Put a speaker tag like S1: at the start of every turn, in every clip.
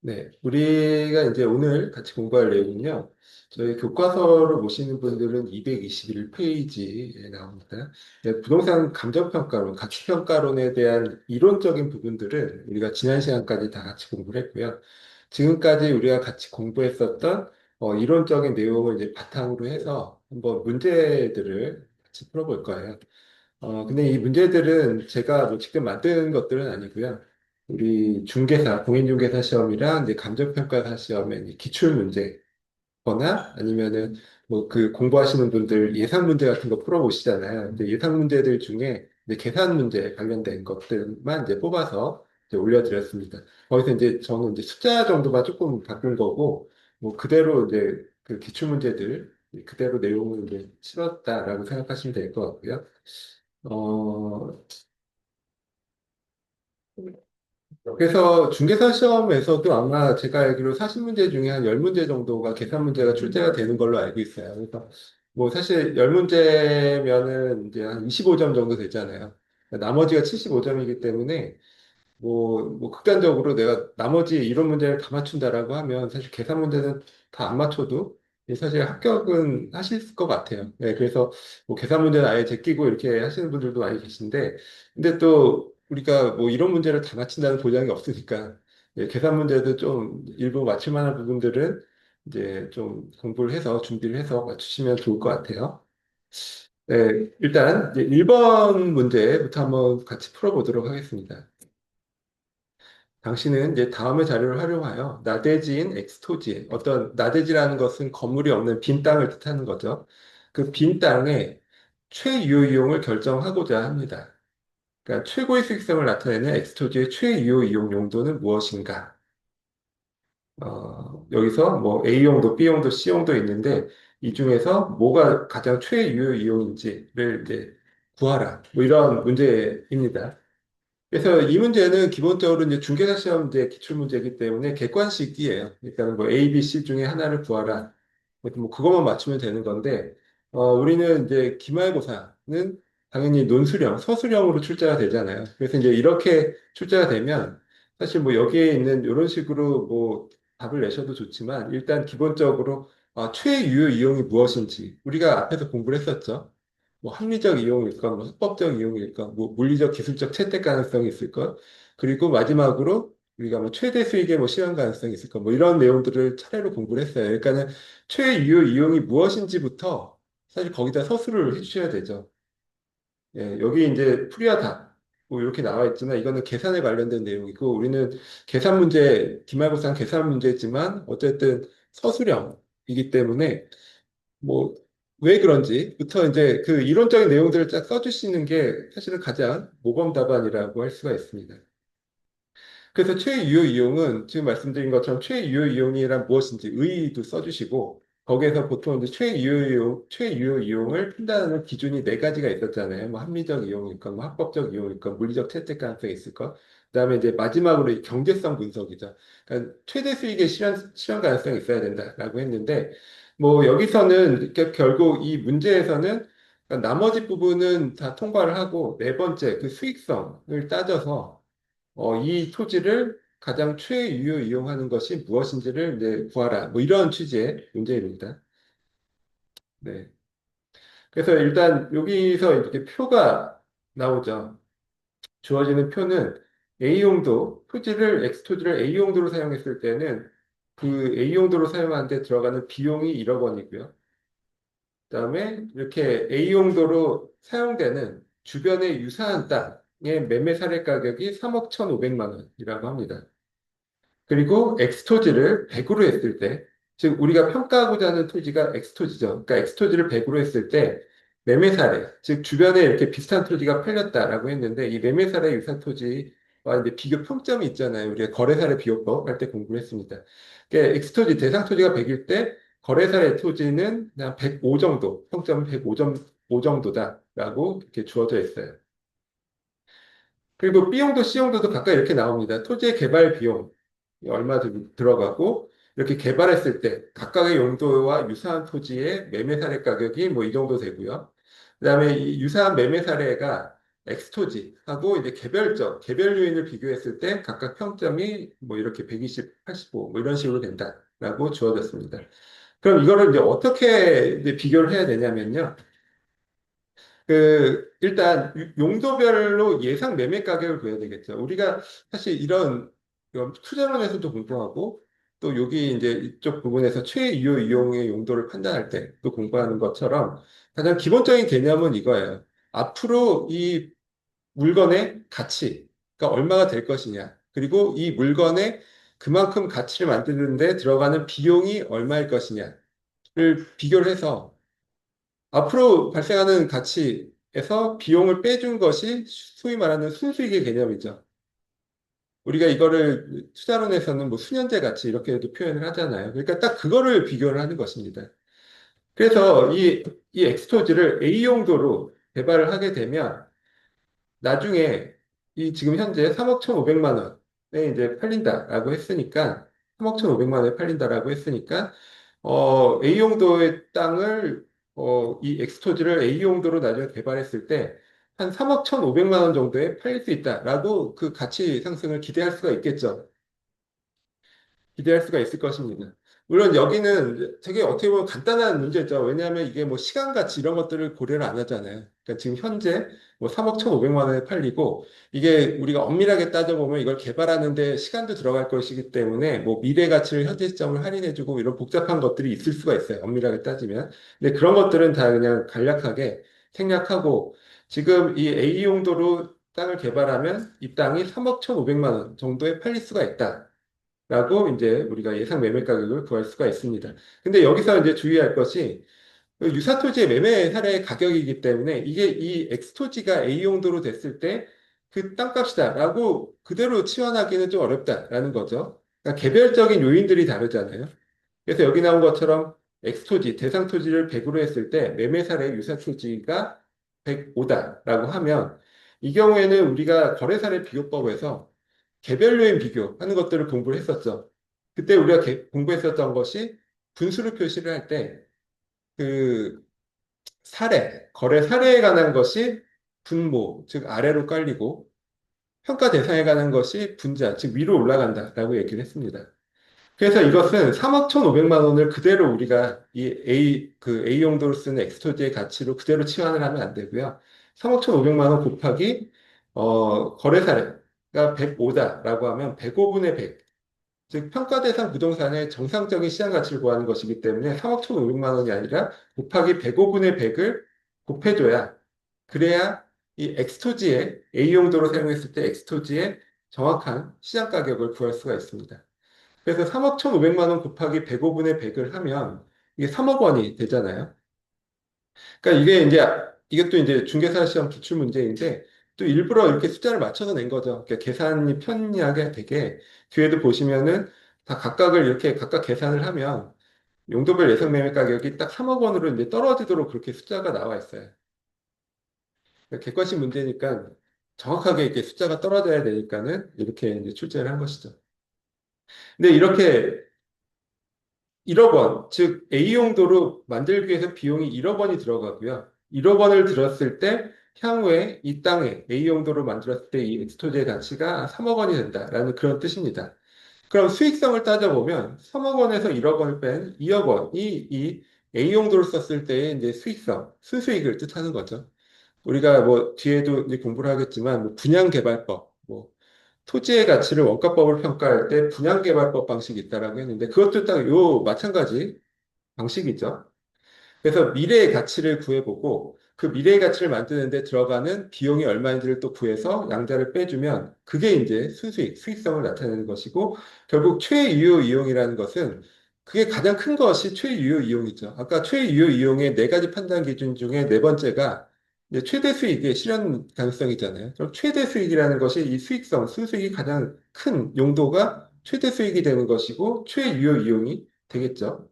S1: 네, 우리가 이제 오늘 같이 공부할 내용은요. 저희 교과서를 보시는 분들은 221페이지에 나옵니다. 네, 부동산 감정평가론, 가치평가론에 대한 이론적인 부분들은 우리가 지난 시간까지 다 같이 공부를 했고요. 지금까지 우리가 같이 공부했었던 이론적인 내용을 이제 바탕으로 해서 한번 문제들을 같이 풀어볼 거예요. 근데 이 문제들은 제가 뭐 직접 만든 것들은 아니고요. 우리 중개사, 공인중개사 시험이랑 이제 감정평가사 시험의 이제 기출 문제거나 아니면은 뭐 그 공부하시는 분들 예상 문제 같은 거 풀어보시잖아요. 근데 예상 문제들 중에 이제 계산 문제 관련된 것들만 이제 뽑아서 이제 올려드렸습니다. 거기서 이제 저는 이제 숫자 정도만 조금 바꾼 거고, 뭐 그대로 이제 그 기출 문제들 그대로 내용을 이제 치렀다라고 생각하시면 될 것 같고요. 어, 그래서 중개사 시험에서도 아마 제가 알기로 40문제 중에 한 10문제 정도가 계산 문제가 출제가 되는 걸로 알고 있어요. 그래서 뭐 사실 10문제면은 이제 한 25점 정도 되잖아요. 나머지가 75점이기 때문에 뭐 극단적으로 내가 나머지 이론 문제를 다 맞춘다라고 하면 사실 계산 문제는 다 안 맞춰도 사실 합격은 하실 것 같아요. 네, 그래서 뭐 계산 문제는 아예 제끼고 이렇게 하시는 분들도 많이 계신데, 근데 또 우리가 뭐 이론 문제를 다 맞춘다는 보장이 없으니까 계산 문제도 좀 일부 맞출 만한 부분들은 이제 좀 공부를 해서 준비를 해서 맞추시면 좋을 것 같아요. 네, 일단 이제 1번 문제부터 한번 같이 풀어보도록 하겠습니다. 당신은 이제 다음의 자료를 활용하여 나대지인 엑스토지에 어떤 나대지라는 것은 건물이 없는 빈 땅을 뜻하는 거죠. 그 빈 땅의 최유효 이용을 결정하고자 합니다. 그러니까 최고의 수익성을 나타내는 엑스토지의 최유효 이용 용도는 무엇인가? 여기서 뭐 A용도, B용도, C용도 있는데 이 중에서 뭐가 가장 최유효 이용인지를 이제 구하라. 뭐 이런 문제입니다. 그래서 이 문제는 기본적으로 이제 중개사 시험 이제 기출 문제이기 때문에 객관식이에요. 그러니까 뭐 A, B, C 중에 하나를 구하라. 뭐 그것만 맞추면 되는 건데, 우리는 이제 기말고사는 당연히 논술형, 서술형으로 출제가 되잖아요. 그래서 이제 이렇게 출제가 되면 사실 뭐 여기에 있는 이런 식으로 뭐 답을 내셔도 좋지만 일단 기본적으로 최유효 이용이 무엇인지 우리가 앞에서 공부를 했었죠. 뭐 합리적 이용일까, 뭐 합법적 이용일까, 뭐 물리적, 기술적 채택 가능성이 있을까, 그리고 마지막으로 우리가 뭐 최대 수익의 뭐 실현 가능성이 있을까, 뭐 이런 내용들을 차례로 공부를 했어요. 그러니까는 최유효 이용이 무엇인지부터 사실 거기다 서술을 해주셔야 되죠. 예, 여기 이제 풀이와 답, 뭐 이렇게 나와 있지만 이거는 계산에 관련된 내용이고 우리는 계산 문제, 기말고사는 계산 문제지만 어쨌든 서술형이기 때문에 뭐, 왜 그런지부터 이제 그 이론적인 내용들을 쫙 써주시는 게 사실은 가장 모범 답안이라고 할 수가 있습니다. 그래서 최유효 이용은 지금 말씀드린 것처럼 최유효 이용이란 무엇인지 의의도 써주시고 거기에서 보통 이제 최유효 이용을 판단하는 기준이 네 가지가 있었잖아요. 뭐 합리적 이용일까, 뭐 합법적 이용일까, 물리적 채택 가능성이 있을까. 그다음에 이제 마지막으로 이 경제성 분석이죠. 그러니까 최대 수익의 실현 가능성이 있어야 된다라고 했는데 뭐 여기서는 이렇게 결국 이 문제에서는 그러니까 나머지 부분은 다 통과를 하고 네 번째 그 수익성을 따져서 이 토지를 가장 최유효 이용하는 것이 무엇인지를 이제 구하라. 뭐 이런 취지의 문제입니다. 네. 그래서 일단 여기서 이렇게 표가 나오죠. 주어지는 표는 A용도, 토지를, X토지를 A용도로 사용했을 때는 그 A용도로 사용하는데 들어가는 비용이 1억 원이고요. 그다음에 이렇게 A용도로 사용되는 주변의 유사한 땅의 매매 사례 가격이 3억 1,500만 원이라고 합니다. 그리고 엑스토지를 100으로 했을 때, 즉 우리가 평가하고자 하는 토지가 엑스토지죠. 그러니까 엑스토지를 100으로 했을 때 매매 사례, 즉 주변에 이렇게 비슷한 토지가 팔렸다라고 했는데 이 매매 사례 유사 토지와 이제 비교 평점이 있잖아요. 우리가 거래 사례 비교법 할 때 공부를 했습니다. 그러니까 엑스토지 대상 토지가 100일 때 거래 사례 토지는 그냥 105 정도, 평점은 105점 5 정도다라고 이렇게 주어져 있어요. 그리고 B용도 C용도도 각각 이렇게 나옵니다. 토지의 개발 비용 얼마 들어가고 이렇게 개발했을 때 각각의 용도와 유사한 토지의 매매 사례 가격이 뭐 이 정도 되고요. 그다음에 이 유사한 매매 사례가 엑스토지하고 이제 개별 요인을 비교했을 때 각각 평점이 뭐 이렇게 120, 85, 뭐 이런 식으로 된다라고 주어졌습니다. 그럼 이거를 이제 어떻게 이제 비교를 해야 되냐면요. 일단 용도별로 예상 매매 가격을 구해야 되겠죠. 우리가 사실 이런 투자론에서도 공부하고 또 여기 이제 이쪽 부분에서 최유효 이용의 용도를 판단할 때도 공부하는 것처럼 가장 기본적인 개념은 이거예요. 앞으로 이 물건의 가치가 얼마가 될 것이냐. 그리고 이 물건의 그만큼 가치를 만드는데 들어가는 비용이 얼마일 것이냐를 비교를 해서 앞으로 발생하는 가치에서 비용을 빼준 것이 소위 말하는 순수익의 개념이죠. 우리가 이거를 투자론에서는 뭐 수년제 가치 이렇게도 표현을 하잖아요. 그러니까 딱 그거를 비교를 하는 것입니다. 그래서 이 엑스토지를 A 용도로 개발을 하게 되면 나중에 이 지금 현재 3억 1,500만 원에 이제 팔린다라고 했으니까 3억 1,500만 원에 팔린다라고 했으니까 A 용도의 땅을 이 엑스토지를 A 용도로 나중에 개발했을 때 한 3억 1,500만 원 정도에 팔릴 수 있다라고 그 가치 상승을 기대할 수가 있겠죠. 기대할 수가 있을 것입니다. 물론 여기는 되게 어떻게 보면 간단한 문제죠. 왜냐하면 이게 뭐 시간 가치 이런 것들을 고려를 안 하잖아요. 그러니까 지금 현재 뭐 3억 1,500만 원에 팔리고 이게 우리가 엄밀하게 따져보면 이걸 개발하는데 시간도 들어갈 것이기 때문에 뭐 미래 가치를 현재 시점을 할인해주고 이런 복잡한 것들이 있을 수가 있어요. 엄밀하게 따지면. 근데 그런 것들은 다 그냥 간략하게 생략하고 지금 이 A 용도로 땅을 개발하면 이 땅이 3억 1,500만 원 정도에 팔릴 수가 있다. 라고 이제 우리가 예상 매매 가격을 구할 수가 있습니다. 근데 여기서 이제 주의할 것이 그 유사토지의 매매 사례 가격이기 때문에 이게 이 엑스토지가 A 용도로 됐을 때 그 땅값이다라고 그대로 치환하기는 좀 어렵다라는 거죠. 그러니까 개별적인 요인들이 다르잖아요. 그래서 여기 나온 것처럼 엑스토지, 대상 토지를 100으로 했을 때 매매 사례 유사토지가 105다라고 하면 이 경우에는 우리가 거래사례 비교법에서 개별 요인 비교하는 것들을 공부를 했었죠. 그때 우리가 공부했었던 것이 분수로 표시를 할 때 그 거래 사례에 관한 것이 분모, 즉 아래로 깔리고 평가 대상에 관한 것이 분자, 즉 위로 올라간다라고 얘기를 했습니다. 그래서 이것은 3억 1,500만 원을 그대로 우리가 A 용도로 쓰는 엑스토지의 가치로 그대로 치환을 하면 안 되고요. 3억 1,500만 원 곱하기, 거래 사례가 105다라고 하면 105분의 100. 즉, 평가 대상 부동산의 정상적인 시장 가치를 구하는 것이기 때문에 3억 1,500만 원이 아니라 곱하기 105분의 100을 곱해줘야, 그래야 이 엑스토지의 A 용도로 사용했을 때 엑스토지의 정확한 시장 가격을 구할 수가 있습니다. 그래서 3억 1,500만 원 곱하기 105분의 100을 하면 이게 3억 원이 되잖아요. 그러니까 이것도 이제 중개사 시험 기출 문제인데 또 일부러 이렇게 숫자를 맞춰서 낸 거죠. 그러니까 계산이 편리하게 되게 뒤에도 보시면은 다 각각을 이렇게 각각 계산을 하면 용도별 예상 매매 가격이 딱 3억 원으로 이제 떨어지도록 그렇게 숫자가 나와 있어요. 그러니까 객관식 문제니까 정확하게 이렇게 숫자가 떨어져야 되니까는 이렇게 이제 출제를 한 것이죠. 근데 이렇게 1억 원, 즉 A 용도로 만들기 위해서 비용이 1억 원이 들어가고요. 1억 원을 들었을 때 향후에 이 땅에 A 용도로 만들었을 때 이 엑스토지의 가치가 3억 원이 된다라는 그런 뜻입니다. 그럼 수익성을 따져보면 3억 원에서 1억 원을 뺀 2억 원이 이 A 용도로 썼을 때의 이제 수익성, 순수익을 뜻하는 거죠. 우리가 뭐 뒤에도 이제 공부를 하겠지만 뭐 분양개발법, 뭐 토지의 가치를 원가법을 평가할 때 분양개발법 방식이 있다라고 했는데 그것도 딱 요 마찬가지 방식이죠. 그래서 미래의 가치를 구해보고 그 미래의 가치를 만드는데 들어가는 비용이 얼마인지를 또 구해서 양자를 빼주면 그게 이제 수익성을 나타내는 것이고 결국 최유효 이용이라는 것은 그게 가장 큰 것이 최유효 이용이죠. 아까 최유효 이용의 네 가지 판단 기준 중에 네 번째가 이제 최대 수익의 실현 가능성이잖아요. 그럼 최대 수익이라는 것이 이 순수익이 가장 큰 용도가 최대 수익이 되는 것이고 최유효 이용이 되겠죠.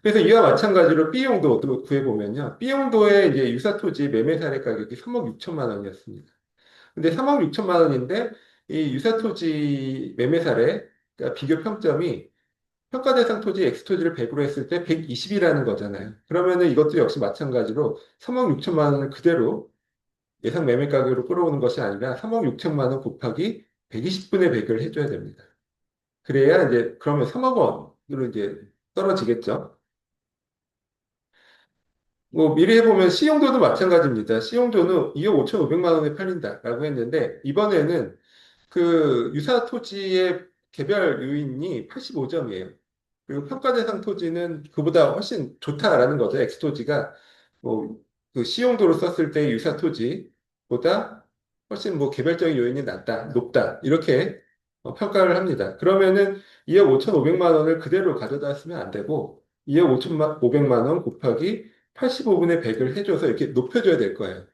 S1: 그래서 이와 마찬가지로 B용도도 구해보면요. B용도의 이제 유사토지 매매 사례 가격이 3억 6천만 원이었습니다. 근데 3억 6천만 원인데 이 유사토지 매매 사례, 그러니까 비교 평점이 평가 대상 토지 X토지를 100으로 했을 때 120이라는 거잖아요. 그러면은 이것도 역시 마찬가지로 3억 6천만 원을 그대로 예상 매매 가격으로 끌어오는 것이 아니라 3억 6천만 원 곱하기 120분의 100을 해줘야 됩니다. 그래야 이제 그러면 3억 원으로 이제 떨어지겠죠. 뭐 미래에 보면 C용도도 마찬가지입니다. C용도는 2억 5,500만 원에 팔린다라고 했는데 이번에는 그 유사 토지의 개별 요인이 85점이에요. 그리고 평가 대상 토지는 그보다 훨씬 좋다라는 거죠. X토지가 뭐그 C용도로 썼을 때 유사 토지보다 훨씬 뭐 개별적인 요인이 낮다, 높다 이렇게 평가를 합니다. 그러면은 2억 5,500만 원을 그대로 가져다 쓰면 안 되고 2억 5,500만 원 곱하기 85분의 100을 해줘서 이렇게 높여줘야 될 거예요.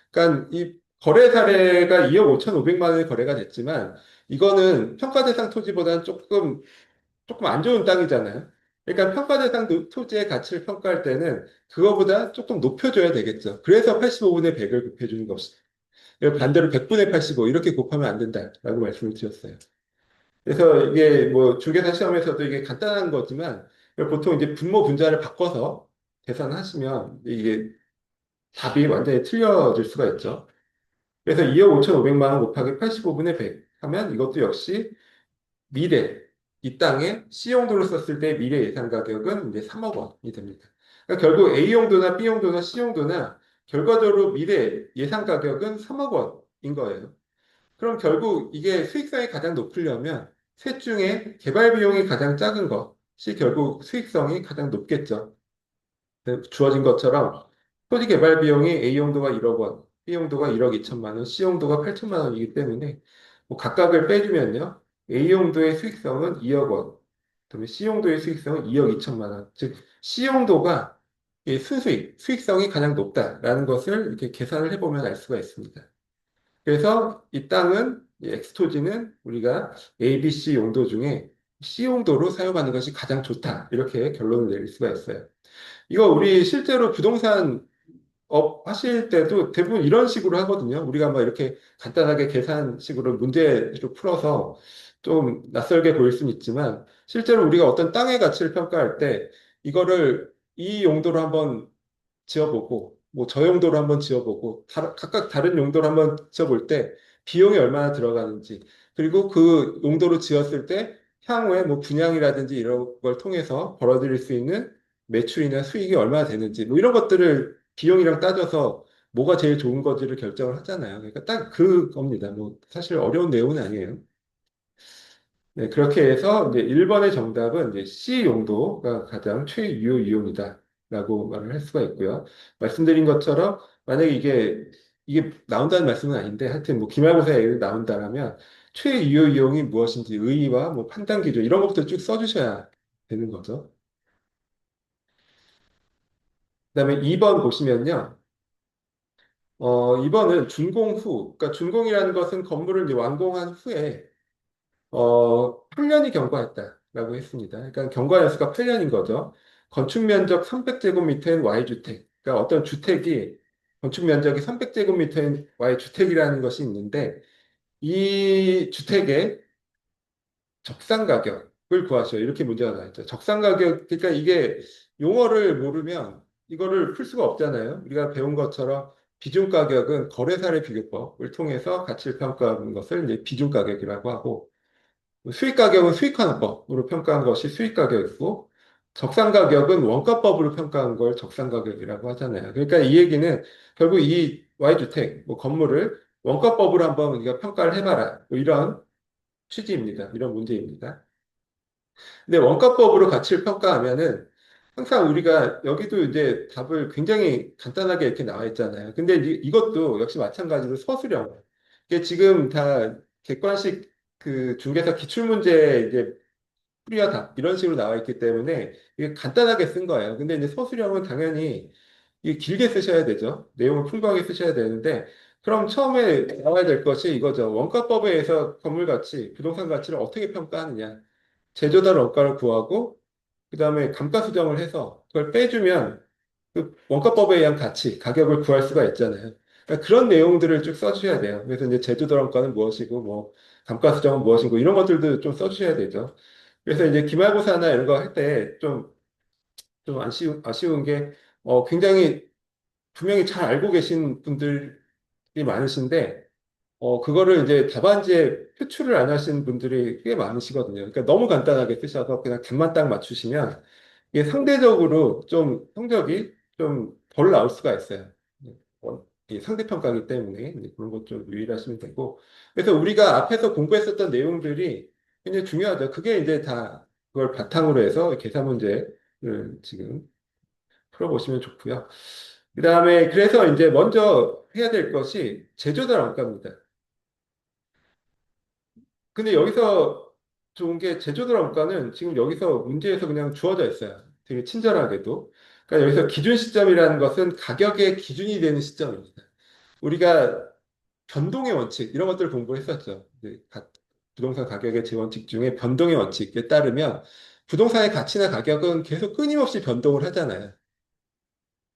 S1: 그러니까 이 거래 사례가 2억 5,500만 원의 거래가 됐지만 이거는 평가 대상 토지보다는 조금 안 좋은 땅이잖아요. 그러니까 평가 대상 토지의 가치를 평가할 때는 그거보다 조금 높여줘야 되겠죠. 그래서 85분의 100을 곱해주는 것이. 반대로 100분의 85 이렇게 곱하면 안 된다라고 말씀을 드렸어요. 그래서 이게 뭐 중개사 시험에서도 이게 간단한 거지만 보통 이제 분모 분자를 바꿔서 계산하시면 이게 답이 완전히 틀려질 수가 있죠. 그래서 2억 5,500만 원 곱하기 85분의 100 하면 이것도 역시 미래, 이 땅에 C용도로 썼을 때 미래 예상 가격은 이제 3억 원이 됩니다. 그러니까 결국 A용도나 B용도나 C용도나 결과적으로 미래 예상 가격은 3억 원인 거예요. 그럼 결국 이게 수익성이 가장 높으려면 셋 중에 개발 비용이 가장 작은 것이 결국 수익성이 가장 높겠죠. 주어진 것처럼 토지 개발 비용이 A용도가 1억 원, B용도가 1억 2천만 원, C용도가 8천만 원이기 때문에 뭐 각각을 빼주면요. A용도의 수익성은 2억 원, 그다음에 C용도의 수익성은 2억 2천만 원. 즉 C용도가 이 순수익, 수익성이 가장 높다라는 것을 이렇게 계산을 해보면 알 수가 있습니다. 그래서 이 땅은 이 엑스토지는 우리가 A, B, C 용도 중에 C 용도로 사용하는 것이 가장 좋다. 이렇게 결론을 내릴 수가 있어요. 이거 우리 실제로 부동산 업 하실 때도 대부분 이런 식으로 하거든요. 우리가 뭐 이렇게 간단하게 계산식으로 문제로 풀어서 좀 낯설게 보일 수는 있지만 실제로 우리가 어떤 땅의 가치를 평가할 때 이거를 이 용도로 한번 지어보고 뭐 저 용도로 한번 지어보고 각각 다른 용도로 한번 지어볼 때 비용이 얼마나 들어가는지 그리고 그 용도로 지었을 때 향후에 뭐 분양이라든지 이런 걸 통해서 벌어들일 수 있는 매출이나 수익이 얼마나 되는지 뭐 이런 것들을 비용이랑 따져서 뭐가 제일 좋은 건지를 결정을 하잖아요. 그러니까 딱 그겁니다. 뭐 사실 어려운 내용은 아니에요. 네, 그렇게 해서 이제 1번의 정답은 이제 C 용도가 가장 최유효 이용이다라고 말을 할 수가 있고요. 말씀드린 것처럼 만약에 이게 나온다는 말씀은 아닌데 하여튼 뭐 기말고사에 나온다라면 최유효 이용이 무엇인지 의의와 뭐 판단 기준 이런 것부터 쭉 써주셔야 되는 거죠. 그다음에 2번 보시면요. 2번은 준공 후, 그러니까 준공이라는 것은 건물을 이제 완공한 후에 8년이 경과했다라고 했습니다. 그러니까 경과 연수가 8년인 거죠. 건축 면적 300제곱미터인 Y주택. 그러니까 어떤 주택이 건축 면적이 300제곱미터인 Y주택이라는 것이 있는데 이 주택의 적상 가격을 구하시오. 이렇게 문제가 나와 있죠. 적상 가격, 그러니까 이게 용어를 모르면 이거를 풀 수가 없잖아요. 우리가 배운 것처럼 비중 가격은 거래사례 비교법을 통해서 가치를 평가하는 것을 이제 비중 가격이라고 하고 수익 가격은 수익환원법으로 평가한 것이 수익 가격이고 적산 가격은 원가법으로 평가한 걸 적산 가격이라고 하잖아요. 그러니까 이 얘기는 결국 이 Y주택 뭐 건물을 원가법으로 한번 우리가 평가를 해봐라. 뭐 이런 취지입니다. 이런 문제입니다. 근데 원가법으로 가치를 평가하면은 항상 우리가 여기도 이제 답을 굉장히 간단하게 이렇게 나와 있잖아요. 근데 이것도 역시 마찬가지로 서술형. 이게 지금 다 객관식 그 중개사 기출문제 이제 풀이와 답 이런 식으로 나와 있기 때문에 이게 간단하게 쓴 거예요. 근데 이제 서술형은 당연히 이게 길게 쓰셔야 되죠. 내용을 풍부하게 쓰셔야 되는데 그럼 처음에 나와야 될 것이 이거죠. 원가법에 의해서 건물 가치, 부동산 가치를 어떻게 평가하느냐. 제조달 원가를 구하고 그다음에 감가 수정을 해서 그걸 빼주면 그 원가법에 의한 가치, 가격을 구할 수가 있잖아요. 그러니까 그런 내용들을 쭉 써주셔야 돼요. 그래서 이제 제조달 원가는 무엇이고 뭐 감가 수정은 무엇이고 이런 것들도 좀 써주셔야 되죠. 그래서 이제 기말고사나 이런 거 할 때 좀 아쉬운 게 굉장히 분명히 잘 알고 계신 분들 많으신데, 그거를 이제 답안지에 표출을 안 하신 분들이 꽤 많으시거든요. 그러니까 너무 간단하게 쓰셔서 그냥 답만 딱 맞추시면 이게 상대적으로 좀 성적이 좀 덜 나올 수가 있어요. 이 상대평가이기 때문에 이제 그런 것 좀 유의하시면 되고. 그래서 우리가 앞에서 공부했었던 내용들이 굉장히 중요하죠. 그게 이제 다 그걸 바탕으로 해서 계산 문제를 지금 풀어보시면 좋고요. 그다음에 그래서 이제 먼저 해야 될 것이 제조달 원가입니다. 근데 여기서 좋은 게 제조달 원가는 지금 여기서 문제에서 그냥 주어져 있어요. 되게 친절하게도. 그러니까 여기서 기준 시점이라는 것은 가격의 기준이 되는 시점입니다. 우리가 변동의 원칙 이런 것들을 공부했었죠. 이제 부동산 가격의 제원칙 중에 변동의 원칙에 따르면 부동산의 가치나 가격은 계속 끊임없이 변동을 하잖아요.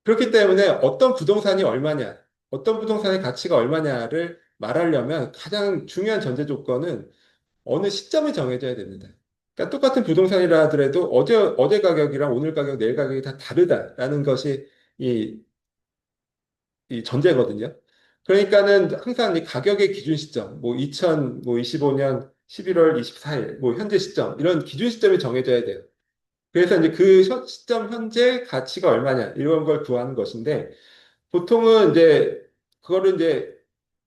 S1: 그렇기 때문에 어떤 부동산이 얼마냐, 어떤 부동산의 가치가 얼마냐를 말하려면 가장 중요한 전제 조건은 어느 시점이 정해져야 됩니다. 그러니까 똑같은 부동산이라 하더라도 어제 가격이랑 오늘 가격, 내일 가격이 다 다르다라는 것이 이, 이 전제거든요. 그러니까는 항상 이 가격의 기준 시점, 뭐 2025년 11월 24일, 뭐 현재 시점, 이런 기준 시점이 정해져야 돼요. 그래서 이제 그 시점 현재 가치가 얼마냐, 이런 걸 구하는 것인데, 보통은 이제 그거를 이제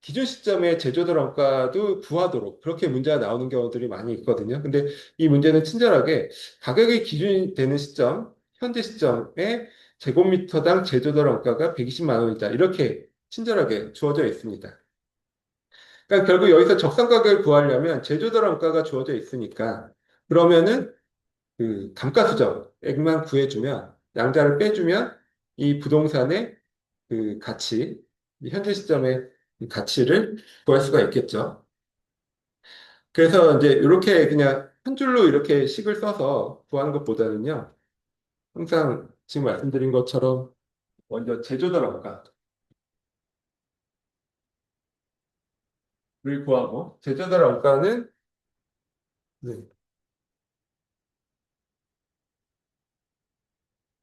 S1: 기준 시점의 제조들 원가도 구하도록 그렇게 문제가 나오는 경우들이 많이 있거든요. 근데 이 문제는 친절하게 가격이 기준이 되는 시점, 현재 시점에 제곱미터당 제조들 원가가 120만 원이다. 이렇게 친절하게 주어져 있습니다. 그러니까 결국 여기서 적정 가격을 구하려면 제조들 원가가 주어져 있으니까 그러면은 그 감가수정액만 구해주면 양자를 빼주면 이 부동산의 그 가치, 이 현재 시점의 이 가치를 구할 수가 있겠죠. 그래서 이제 이렇게 그냥 한 줄로 이렇게 식을 써서 구하는 것보다는요, 항상 지금 말씀드린 것처럼 먼저 제조들어가를 구하고, 제조들어가는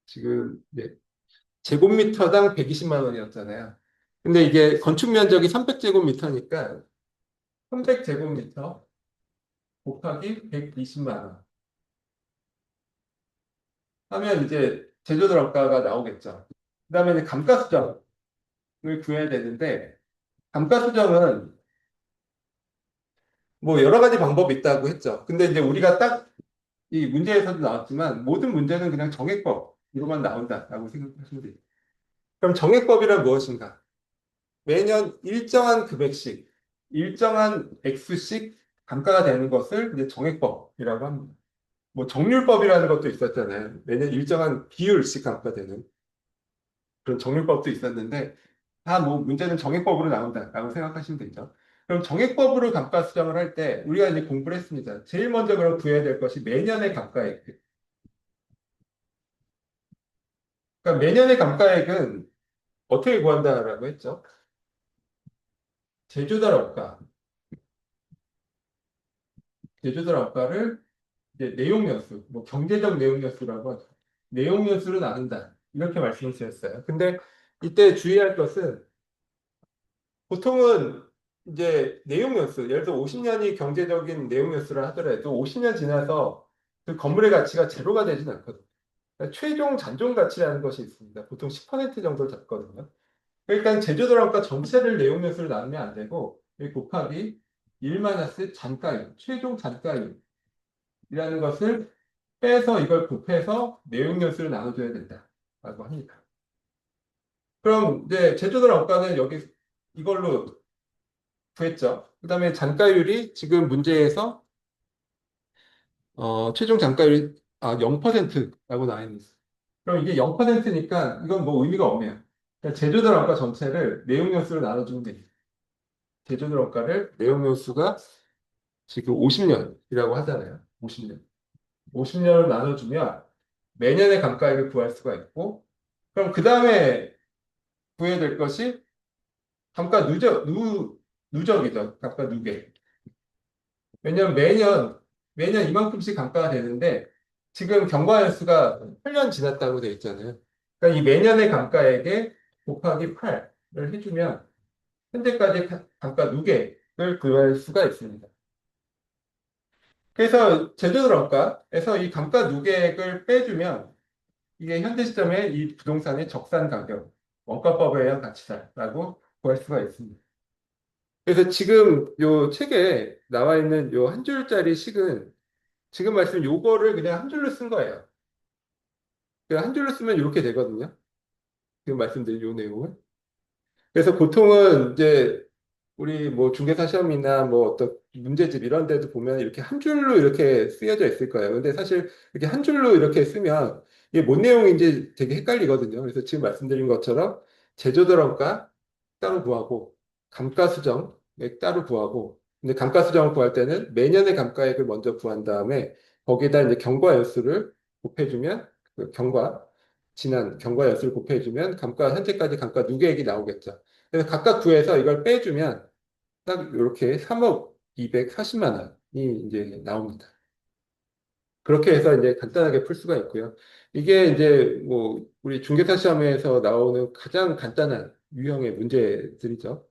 S1: 지금 네, 제곱미터당 120만 원이었잖아요. 근데 이게 건축 면적이 300제곱미터니까 300제곱미터 곱하기 120만 원 하면 이제 제조들어가가 나오겠죠. 그다음에 이제 감가수정 을 구해야 되는데 감가 수정은 뭐 여러 가지 방법이 있다고 했죠. 근데 이제 우리가 딱 이 문제에서도 나왔지만 모든 문제는 그냥 정액법으로만 나온다라고 생각하시면 돼요. 그럼 정액법이란 무엇인가? 매년 일정한 금액씩 일정한 액수씩 감가가 되는 것을 이제 정액법이라고 합니다. 뭐 정률법이라는 것도 있었잖아요. 매년 일정한 비율씩 감가되는 그런 정률법도 있었는데 다 뭐 문제는 정액법으로 나온다라고 생각하시면 되죠. 그럼 정액법으로 감가 수정을 할 때 우리가 이제 공부를 했습니다. 제일 먼저 그럼 구해야 될 것이 매년의 감가액. 그러니까 매년의 감가액은 어떻게 구한다라고 했죠? 제조달 원가. 제조달 원가를 이제 내용연수, 뭐 경제적 내용연수라고 하죠. 내용연수로 나눈다. 이렇게 말씀을 드렸어요. 근데 이때 주의할 것은 보통은 이제 내용 연수, 예를 들어 50년이 경제적인 내용 연수를 하더라도 50년 지나서 그 건물의 가치가 제로가 되진 않거든요. 그러니까 최종 잔존 가치라는 것이 있습니다. 보통 10% 정도를 잡거든요. 그러니까 제조도랑가 전체를 내용 연수로 나누면 안 되고 이 곱하기 1 마이너스 잔가율, 최종 잔가율이라는 것을 빼서 이걸 곱해서 내용 연수로 나눠줘야 된다라고 합니다. 그럼 이제 제조도랑가는 여기 이걸로 구했죠. 그다음에 잔가율이 지금 문제에서 최종 잔가율이 0%라고 나와 있는 있어요. 그럼 이게 0%니까 이건 뭐 의미가 없네요. 그러니까 제조들 원가 전체를 내용 연수로 나눠주면 됩니다. 제조들 원가를 내용 연수가 지금 50년이라고 하잖아요. 50년. 50년을 나눠주면 매년의 감가액을 구할 수가 있고 그럼 그 다음에 구해야 될 것이 감가 누적이죠. 감가 누계. 왜냐하면 매년 이만큼씩 감가가 되는데 지금 경과연수가 8년 지났다고 돼 있잖아요. 그러니까 이 매년의 감가액에 곱하기 8을 해주면 현재까지 감가 누계를 구할 수가 있습니다. 그래서 제조들어가에서 이 감가 누계액을 빼주면 이게 현재 시점에 이 부동산의 적산 가격, 원가법에 의한 가치다라고 구할 수가 있습니다. 그래서 지금 요 책에 나와 있는 요 한 줄짜리 식은 지금 말씀 요거를 그냥 한 줄로 쓴 거예요. 한 줄로 쓰면 이렇게 되거든요. 지금 말씀드린 요 내용을. 그래서 보통은 이제 우리 뭐 중개사 시험이나 뭐 어떤 문제집 이런 데도 보면 이렇게 한 줄로 이렇게 쓰여져 있을 거예요. 근데 사실 이렇게 한 줄로 이렇게 쓰면 이게 뭔 내용인지 되게 헷갈리거든요. 그래서 지금 말씀드린 것처럼 제조들어가 따로 구하고 감가수정액 따로 구하고 근데 감가수정을 구할 때는 매년의 감가액을 먼저 구한 다음에 거기에다 이제 경과 연수를 곱해주면 그 지난 경과 연수를 곱해주면 현재까지 감가 누계액이 나오겠죠. 그래서 각각 구해서 이걸 빼주면 딱 이렇게 3억 240만 원이 이제 나옵니다. 그렇게 해서 이제 간단하게 풀 수가 있고요. 이게 이제 뭐 우리 중개사 시험에서 나오는 가장 간단한 유형의 문제들이죠.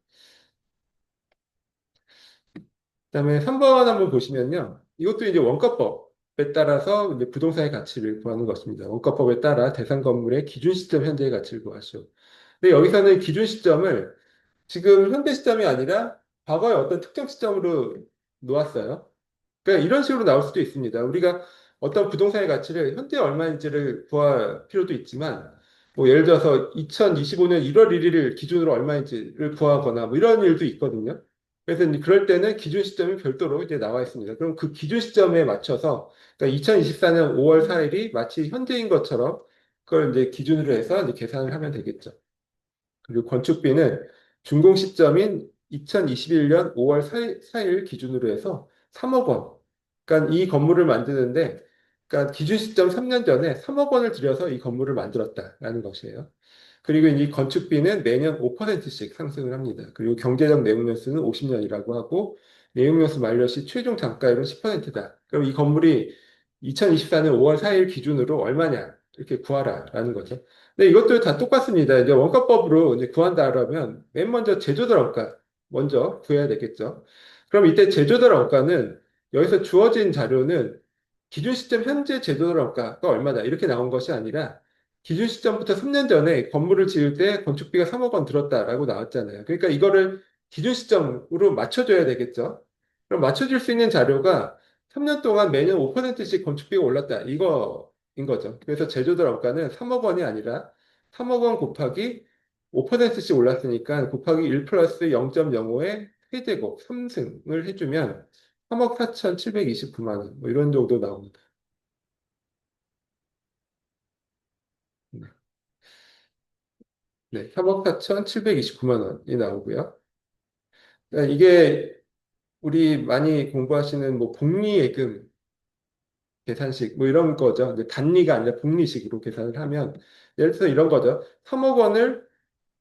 S1: 그다음에 3번 한번 보시면요. 이것도 이제 원가법에 따라서 이제 부동산의 가치를 구하는 것입니다. 원가법에 따라 대상 건물의 기준 시점 현재의 가치를 구하시오. 근데 여기서는 기준 시점을 지금 현재 시점이 아니라 과거의 어떤 특정 시점으로 놓았어요. 그러니까 이런 식으로 나올 수도 있습니다. 우리가 어떤 부동산의 가치를 현재 얼마인지를 구할 필요도 있지만, 뭐 예를 들어서 2025년 1월 1일 기준으로 얼마인지를 구하거나 뭐 이런 일도 있거든요. 그래서 이제 그럴 때는 기준 시점이 별도로 이제 나와 있습니다. 그럼 그 기준 시점에 맞춰서, 그러니까 2024년 5월 4일이 마치 현재인 것처럼 그걸 이제 기준으로 해서 이제 계산을 하면 되겠죠. 그리고 건축비는 준공 시점인 2021년 5월 4일 기준으로 해서 3억 원. 그러니까 이 건물을 만드는데, 그러니까 기준 시점 3년 전에 3억 원을 들여서 이 건물을 만들었다라는 것이에요. 그리고 이 건축비는 매년 5%씩 상승을 합니다. 그리고 경제적 내용연수는 50년이라고 하고, 내용연수 만료 시 최종 단가율은 10%다. 그럼 이 건물이 2024년 5월 4일 기준으로 얼마냐? 이렇게 구하라라는 거죠. 근데 이것도 다 똑같습니다. 이제 원가법으로 이제 구한다라면 맨 먼저 제조들 원가 먼저 구해야 되겠죠. 그럼 이때 제조들 원가는 여기서 주어진 자료는 기준 시점 현재 제조들 원가가 얼마다 이렇게 나온 것이 아니라 기준 시점부터 3년 전에 건물을 지을 때 건축비가 3억 원 들었다라고 나왔잖아요. 그러니까 이거를 기준 시점으로 맞춰줘야 되겠죠. 그럼 맞춰줄 수 있는 자료가 3년 동안 매년 5%씩 건축비가 올랐다. 이거인 거죠. 그래서 제조들 원가는 3억 원이 아니라 3억 원 곱하기 5%씩 올랐으니까 곱하기 1 플러스 0.05의 세제곱 3승을 해주면 3억 4,729만 원. 뭐 이런 정도 나옵니다. 네. 네, 3억 4,729만 원이 나오고요. 그러니까 이게 우리 많이 공부하시는 뭐 복리예금 계산식 뭐 이런 거죠. 이제 단리가 아니라 복리식으로 계산을 하면 예를 들어서 이런 거죠. 3억 원을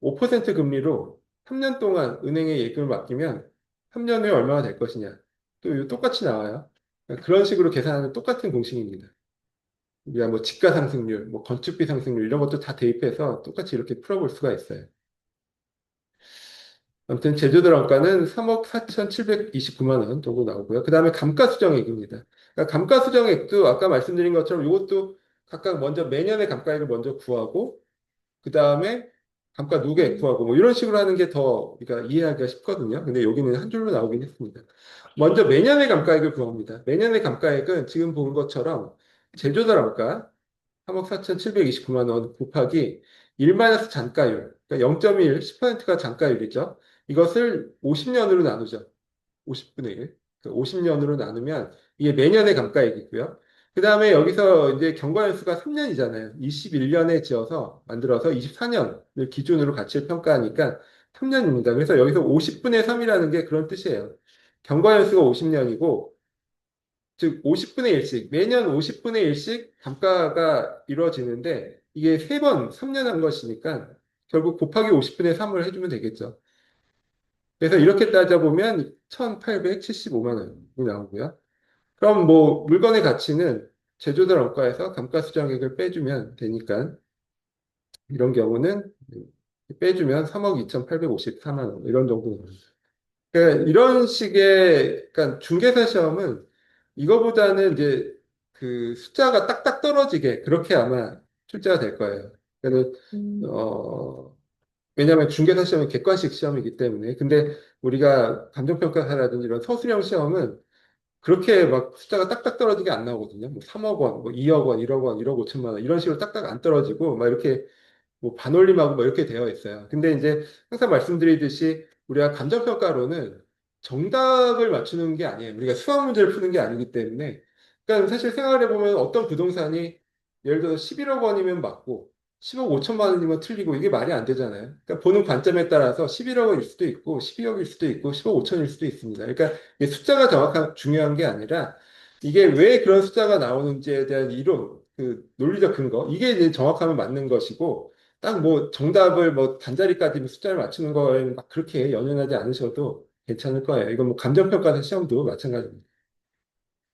S1: 5% 금리로 3년 동안 은행에 예금을 맡기면 3년 후에 얼마가 될 것이냐. 또 이거 똑같이 나와요. 그러니까 그런 식으로 계산하는 똑같은 공식입니다. 우리가 뭐 집가 상승률, 뭐 건축비 상승률 이런 것도 다 대입해서 똑같이 이렇게 풀어볼 수가 있어요. 아무튼 제주도 원가는 3억 4,729만 원 정도 나오고요. 그 다음에 감가수정액입니다. 그러니까 감가수정액도 아까 말씀드린 것처럼 이것도 각각 먼저 매년의 감가액을 먼저 구하고 그 다음에 감가 누계 구하고 뭐 이런 식으로 하는 게 더 우리가 이해하기가 쉽거든요. 근데 여기는 한 줄로 나오긴 했습니다. 먼저 매년의 감가액을 구합니다. 매년의 감가액은 지금 본 것처럼 제조사 감가 3억 4,729만 원 곱하기 1 잔가율, 그러니까 0.1, 10%가 잔가율이죠. 이것을 50년으로 나누죠. 50분의 1. 50년으로 나누면 이게 매년의 감가액이고요. 그 다음에 여기서 이제 경과연수가 3년이잖아요. 21년에 지어서 만들어서 24년을 기준으로 가치를 평가하니까 3년입니다. 그래서 여기서 50분의 3이라는 게 그런 뜻이에요. 경과연수가 50년이고 즉 50분의 1씩 매년 50분의 1씩 감가가 이루어지는데 이게 세 번 3년 한 것이니까 결국 곱하기 50분의 3을 해주면 되겠죠. 그래서 이렇게 따져보면 1,875만 원이 나오고요. 그럼 뭐 물건의 가치는 제조들 원가에서 감가수정액을 빼주면 되니까 이런 경우는 빼주면 3억 2,854만 원 이런 정도 됩니다. 그러니까 이런 식의 그러니까 중개사 시험은 이거보다는 이제 그 숫자가 딱딱 떨어지게 그렇게 아마 출제가 될 거예요. 그래서 왜냐하면 중개사 시험은 객관식 시험이기 때문에. 근데 우리가 감정평가사라든지 이런 서술형 시험은 그렇게 막 숫자가 딱딱 떨어지게 안 나오거든요. 뭐 3억 원, 뭐 2억 원, 1억 원, 1억 5천만 원 이런 식으로 딱딱 안 떨어지고 막 이렇게 뭐 반올림하고 뭐 이렇게 되어 있어요. 근데 이제 항상 말씀드리듯이 우리가 감정평가로는 정답을 맞추는 게 아니에요. 우리가 수학 문제를 푸는 게 아니기 때문에. 그러니까 사실 생각해 보면 어떤 부동산이 예를 들어서 11억 원이면 맞고 10억 5천만 원이면 틀리고 이게 말이 안 되잖아요. 그러니까 보는 관점에 따라서 11억 원일 수도 있고 12억일 수도 있고 10억 5천일 수도 있습니다. 그러니까 이게 숫자가 정확한 중요한 게 아니라 이게 왜 그런 숫자가 나오는지에 대한 이론, 그 논리적 근거 이게 이제 정확하면 맞는 것이고 딱 뭐 정답을 뭐 단자리까지 뭐 숫자를 맞추는 거에 막 그렇게 연연하지 않으셔도 괜찮을 거예요. 이건 뭐 감정평가 시험도 마찬가지입니다.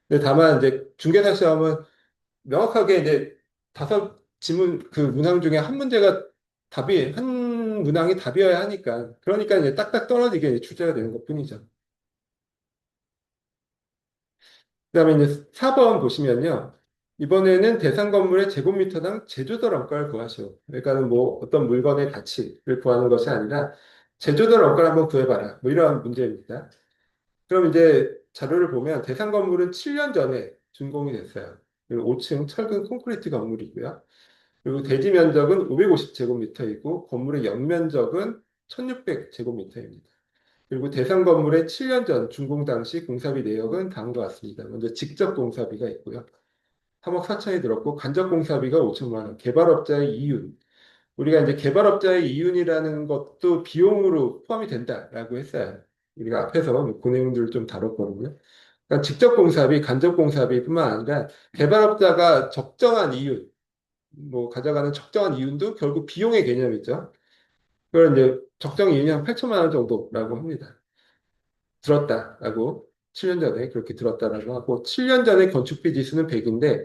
S1: 근데 다만 이제 중개사 시험은 명확하게 이제 다섯 지문 그 문항 중에 한 문제가 답이 한 문항이 답이어야 하니까 그러니까 이제 딱딱 떨어지게 이제 출제가 되는 것뿐이죠. 그다음에 이제 4번 보시면요. 이번에는 대상 건물의 제곱미터당 제조들 원가를 구하시오. 그러니까는 뭐 어떤 물건의 가치를 구하는 것이 아니라 제조들 원가를 한번 구해봐라. 뭐 이런 문제입니다. 그럼 이제 자료를 보면 대상 건물은 7년 전에 준공이 됐어요. 그리고 5층 철근 콘크리트 건물이고요. 그리고 대지 면적은 550제곱미터이고 건물의 연면적은 1600제곱미터입니다. 그리고 대상 건물의 7년 전 준공 당시 공사비 내역은 다음과 같습니다. 먼저 직접 공사비가 있고요. 3억 4천이 들었고 간접 공사비가 5천만 원. 개발업자의 이윤. 우리가 이제 개발업자의 이윤이라는 것도 비용으로 포함이 된다라고 했어요. 우리가 앞에서 그 내용들을 좀 다뤘거든요. 그러니까 직접 공사비, 간접 공사비뿐만 아니라 개발업자가 적정한 이윤, 뭐 가져가는 적정한 이윤도 결국 비용의 개념이죠. 그걸 이제 적정 이윤이 한 8천만 원 정도라고 합니다. 들었다라고 7년 전에 그렇게 들었다라고 하고 7년 전에 건축비 지수는 100인데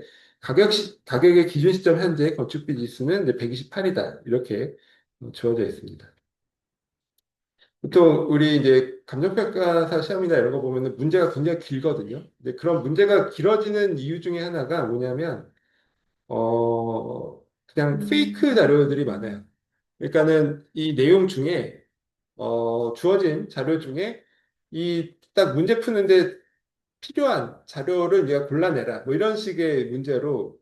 S1: 가격의 기준 시점 현재 건축비 지수는 이제 128이다 이렇게 주어져 있습니다. 보통 우리 이제 감정평가사 시험이나 이런 거 보면은 문제가 굉장히 길거든요. 근데 그런 문제가 길어지는 이유 중에 하나가 뭐냐면 그냥 페이크 자료들이 많아요. 그러니까는 이 내용 중에 주어진 자료 중에 이 딱 문제 푸는데 필요한 자료를 내가 골라내라. 뭐 이런 식의 문제로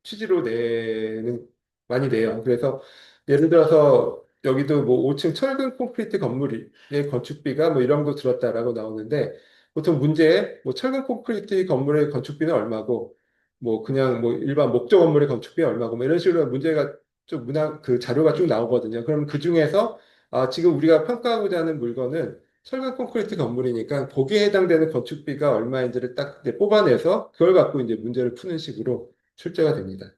S1: 취지로 내는 많이 내요. 그래서 예를 들어서 여기도 뭐 5층 철근 콘크리트 건물의 건축비가 뭐 이런 거 들었다라고 나오는데 보통 문제에 뭐 철근 콘크리트 건물의 건축비는 얼마고 뭐 그냥 뭐 일반 목조 건물의 건축비 얼마고 뭐 이런 식으로 문제가 좀 문학 그 자료가 쭉 나오거든요. 그럼 그 중에서 지금 우리가 평가하고자 하는 물건은 철근 콘크리트 건물이니까 거기에 해당되는 건축비가 얼마인지를 딱 이제 뽑아내서 그걸 갖고 이제 문제를 푸는 식으로 출제가 됩니다.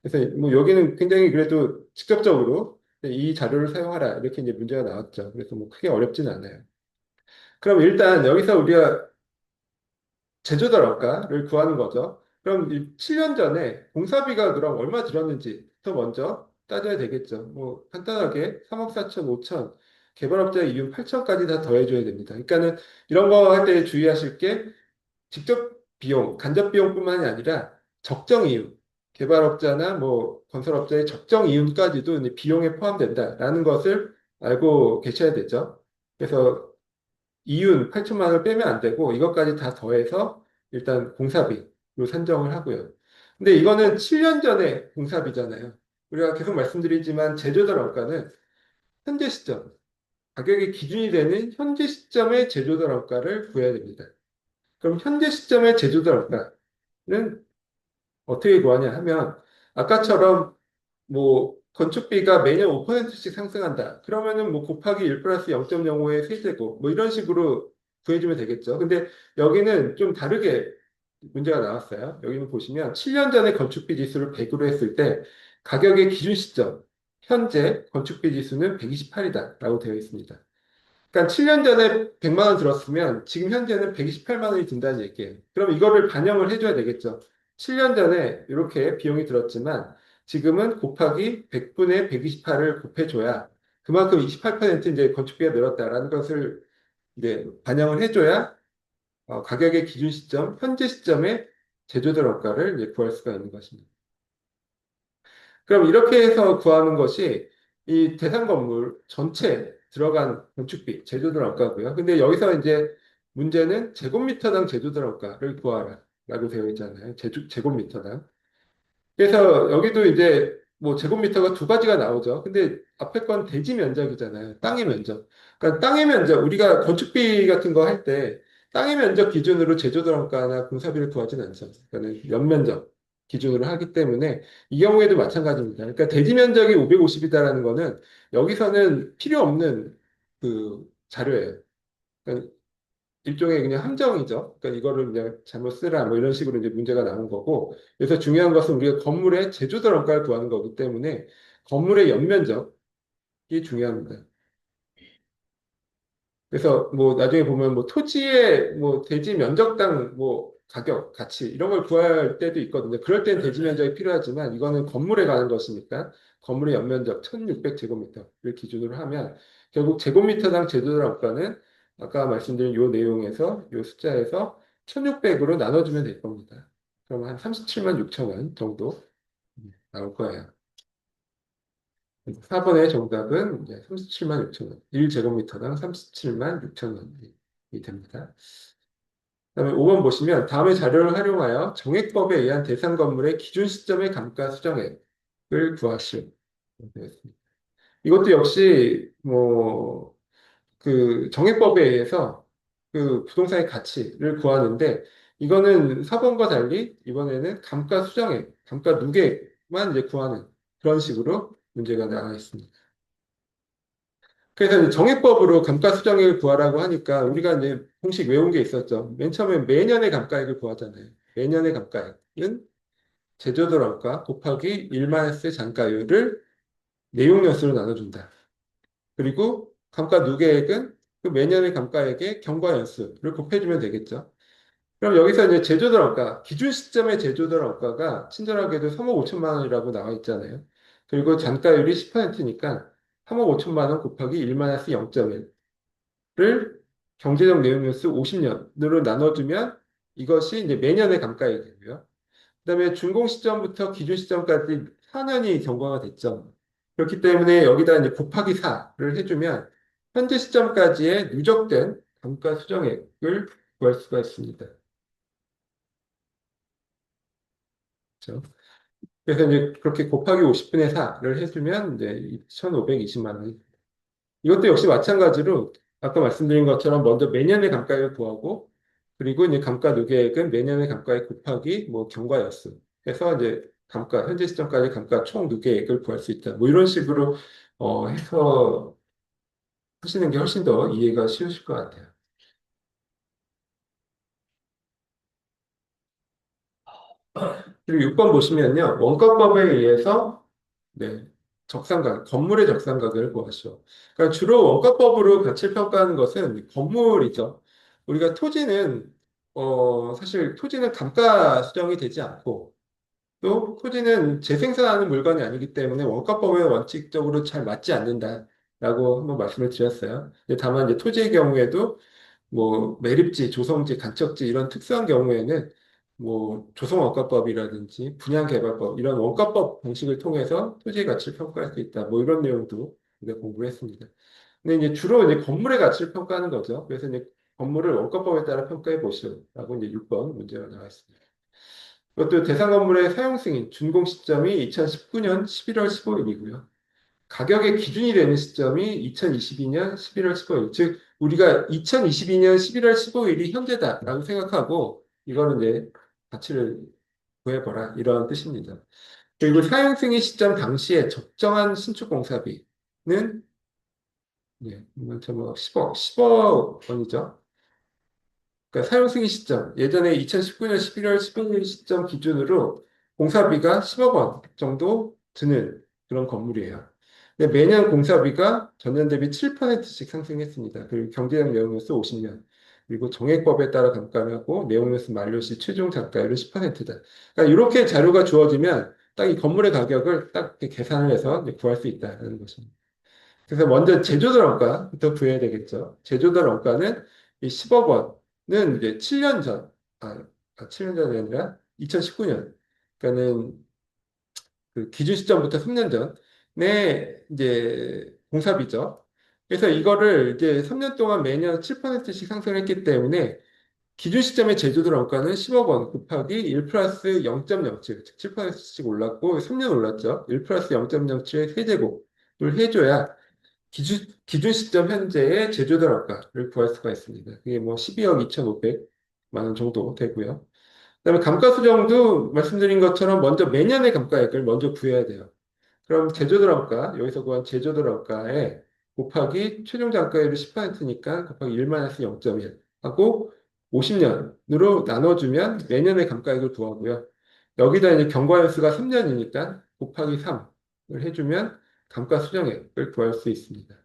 S1: 그래서 뭐 여기는 굉장히 그래도 직접적으로 이 자료를 사용하라 이렇게 이제 문제가 나왔죠. 그래서 뭐 크게 어렵지는 않아요. 그럼 일단 여기서 우리가 제조달원가를 구하는 거죠. 그럼 7년 전에 공사비가 그럼 얼마 들었는지부터 먼저 따져야 되겠죠. 뭐 간단하게 3억 4천, 5천, 개발업자 이윤 8천까지 다 더해줘야 됩니다. 그러니까는 이런 거 할 때 주의하실 게 직접 비용, 간접 비용뿐만이 아니라 적정 이윤, 개발업자나 뭐 건설업자의 적정 이윤까지도 이제 비용에 포함된다라는 것을 알고 계셔야 되죠. 그래서 이윤 8천만 원을 빼면 안 되고 이것까지 다 더해서 일단 공사비로 산정을 하고요. 근데 이거는 7년 전에 공사비잖아요. 우리가 계속 말씀드리지만 제조들 원가는 현재 시점, 가격의 기준이 되는 현재 시점의 제조들 원가를 구해야 됩니다. 그럼 현재 시점의 제조들 원가는 어떻게 구하냐 하면 아까처럼 뭐 건축비가 매년 5%씩 상승한다. 그러면은 뭐 곱하기 1 플러스 0.05의 세제곱 뭐 이런 식으로 구해주면 되겠죠. 근데 여기는 좀 다르게 문제가 나왔어요. 여기는 보시면 7년 전에 건축비 지수를 100으로 했을 때 가격의 기준 시점 현재 건축비 지수는 128이다라고 되어 있습니다. 그러니까 7년 전에 100만 원 들었으면 지금 현재는 128만 원이 든다는 얘기예요. 그럼 이거를 반영을 해줘야 되겠죠. 7년 전에 이렇게 비용이 들었지만 지금은 곱하기 100분의 128을 곱해줘야 그만큼 28% 이제 건축비가 늘었다라는 것을 이제 반영을 해줘야 가격의 기준 시점, 현재 시점의 제조들 원가를 이제 구할 수가 있는 것입니다. 그럼 이렇게 해서 구하는 것이 이 대상 건물 전체 들어간 건축비, 제조들 원가고요. 근데 여기서 이제 문제는 제곱미터당 제조들 원가를 구하라 라고 되어 있잖아요. 제곱미터당. 그래서 여기도 이제 뭐 제곱미터가 두 가지가 나오죠. 근데 앞에 건 대지 면적이잖아요. 땅의 면적. 그러니까 땅의 면적, 우리가 건축비 같은 거 할 때 땅의 면적 기준으로 제조들원가나 공사비를 구하진 않죠. 그러니까 연면적 기준으로 하기 때문에 이 경우에도 마찬가지입니다. 그러니까 대지 면적이 550이다라는 거는 여기서는 필요 없는 그 자료예요. 그러니까 일종의 그냥 함정이죠. 그러니까 이거를 그냥 잘못 쓰라 뭐 이런 식으로 이제 문제가 나온 거고. 그래서 중요한 것은 우리가 건물의 제조들 원가를 구하는 거기 때문에 건물의 연면적이 중요합니다. 그래서 뭐 나중에 보면 뭐 토지의 뭐 대지 면적당 뭐 가격, 가치 이런 걸 구할 때도 있거든요. 그럴 땐 대지 면적이 필요하지만 이거는 건물에 관한 것이니까 건물의 연면적 1600제곱미터를 기준으로 하면 결국 제곱미터당 제조들 원가는 아까 말씀드린 요 내용에서 요 숫자에서 1600으로 나눠주면 될 겁니다. 그럼 한 37만 6천 원 정도 나올 거예요. 4번의 정답은 이제 37만 6천 원. 1제곱미터당 37만 6천 원이 됩니다. 그다음에 5번 보시면 다음의 자료를 활용하여 정액법에 의한 대상 건물의 기준 시점의 감가 수정액을 구하시오. 되어 있습니다. 이것도 역시 뭐 그 정액법에 의해서 그 부동산의 가치를 구하는데 이거는 4번과 달리 이번에는 감가 수정액, 감가 누계만 이제 구하는 그런 식으로 문제가 나와 있습니다. 그래서 이제 정액법으로 감가수정액을 구하라고 하니까 우리가 이제 공식 외운 게 있었죠. 맨 처음에 매년의 감가액을 구하잖아요. 매년의 감가액은 제조도량가 곱하기 1마이너스 잔가율을 내용연수로 나눠준다. 그리고 감가 누계액은 그 매년의 감가액의 경과연수를 곱해주면 되겠죠. 그럼 여기서 이제 제조도량가, 기준 시점의 제조도량가가 친절하게도 3억 5천만 원이라고 나와 있잖아요. 그리고 잔가율이 10%니까 3억 5천만 원 곱하기 1마이너스 0.1. 를 경제적 내용연수 50년으로 나눠주면 이것이 이제 매년의 감가액이고요. 그다음에 준공 시점부터 기준 시점까지 4년이 경과가 됐죠. 그렇기 때문에 여기다 이제 곱하기 4를 해주면 현재 시점까지의 누적된 감가 수정액을 구할 수가 있습니다. 그렇죠? 그래서 이제 그렇게 곱하기 50분의 4를 해주면 이제 1,520만 원이 이것도 역시 마찬가지로 아까 말씀드린 것처럼 먼저 매년의 감가액을 구하고 그리고 이제 감가 누계액은 매년의 감가액 곱하기 뭐 경과였수 해서 이제 감가 현재 시점까지 감가 총 누계액을 구할 수 있다. 뭐 이런 식으로 해서 하시는 게 훨씬 더 이해가 쉬우실 것 같아요. 그리고 6번 보시면요. 원가법에 의해서 네, 적산가격, 건물의 적산가격을 구하시오. 그러니까 주로 원가법으로 가치를 평가하는 것은 건물이죠. 우리가 토지는 사실 토지는 감가 수정이 되지 않고 또 토지는 재생산하는 물건이 아니기 때문에 원가법에 원칙적으로 잘 맞지 않는다라고 한번 말씀을 드렸어요. 근데 다만 이제 토지의 경우에도 뭐 매립지, 조성지, 간척지 이런 특수한 경우에는 뭐 조성원가법이라든지 분양개발법 이런 원가법 방식을 통해서 토지의 가치를 평가할 수 있다. 뭐 이런 내용도 우리가 공부했습니다. 근데 이제 주로 이제 건물의 가치를 평가하는 거죠. 그래서 이제 건물을 원가법에 따라 평가해 보시라고 이제 6번 문제가 나왔습니다. 그것도 대상 건물의 사용 승인 준공 시점이 2019년 11월 15일이고요. 가격의 기준이 되는 시점이 2022년 11월 15일. 즉, 우리가 2022년 11월 15일이 현재다라고 생각하고, 이거는 이제 가치를 구해보라. 이런 뜻입니다. 그리고 사용 승인 시점 당시에 적정한 신축 공사비는, 예, 뭐 10억 원이죠. 그러니까 사용 승인 시점, 예전에 2019년 11월 15일 시점 기준으로 공사비가 10억 원 정도 드는 그런 건물이에요. 근데 매년 공사비가 전년 대비 7%씩 상승했습니다. 그리고 경제적 내용연수 50년. 그리고 정액법에 따라 감가하고 내용연수 만료 시 최종 단가율은 10%다. 그러니까 이렇게 자료가 주어지면 딱 이 건물의 가격을 딱 이렇게 계산을 해서 이제 구할 수 있다는 것입니다. 그래서 먼저 제조들 원가부터 구해야 되겠죠. 제조들 원가는 이 10억 원은 이제 7년 전, 7년 전이 아니라 2019년. 그러니까는 그 기준 시점부터 3년 전에 이제 공사비죠. 그래서 이거를 이제 3년 동안 매년 7%씩 상승했기 때문에 기준 시점의 제조들 원가는 10억 원 곱하기 1 플러스 0.07, 즉 7%씩 올랐고 3년 올랐죠. 1 플러스 0.07의 세제곱을 해줘야 기준 시점 현재의 제조들 원가를 구할 수가 있습니다. 그게 뭐 12억 2,500만 원 정도 되고요. 그다음에 감가수정도 말씀드린 것처럼 먼저 매년의 감가액을 먼저 구해야 돼요. 그럼 제조들원가, 여기서 구한 제조들원가에 곱하기 최종 단가율이 10%니까 곱하기 1-0.1 하고 50년으로 나눠주면 매년의 감가액을 구하고요. 여기다 이제 경과연수가 3년이니까 곱하기 3을 해주면 감가수정액을 구할 수 있습니다.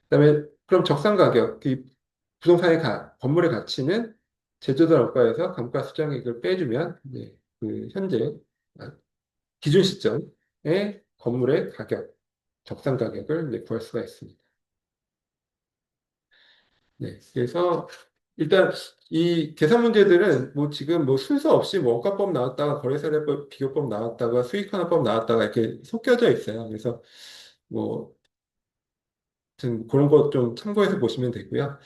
S1: 그다음에 그럼 적산가격, 그 부동산의 건물의 가치는 제조들원가에서 감가수정액을 빼주면 그 현재 아, 기준 시점의 건물의 가격, 적산 가격을 구할 수가 있습니다. 네, 그래서 일단 이 계산 문제들은 뭐 지금 뭐 순서 없이 뭐 원가법 나왔다가 거래사례법 비교법 나왔다가 수익환원법 나왔다가 이렇게 섞여져 있어요. 그래서 뭐 하여튼 그런 것 좀 참고해서 보시면 되고요.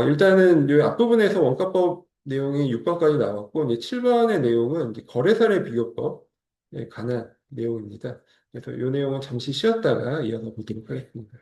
S1: 일단은 이 앞부분에서 원가법 내용이 6번까지 나왔고 이제 7번의 내용은 이제 거래사례 비교법에 관한 내용입니다. 그래서 이 내용은 잠시 쉬었다가 이어서 보도록 하겠습니다.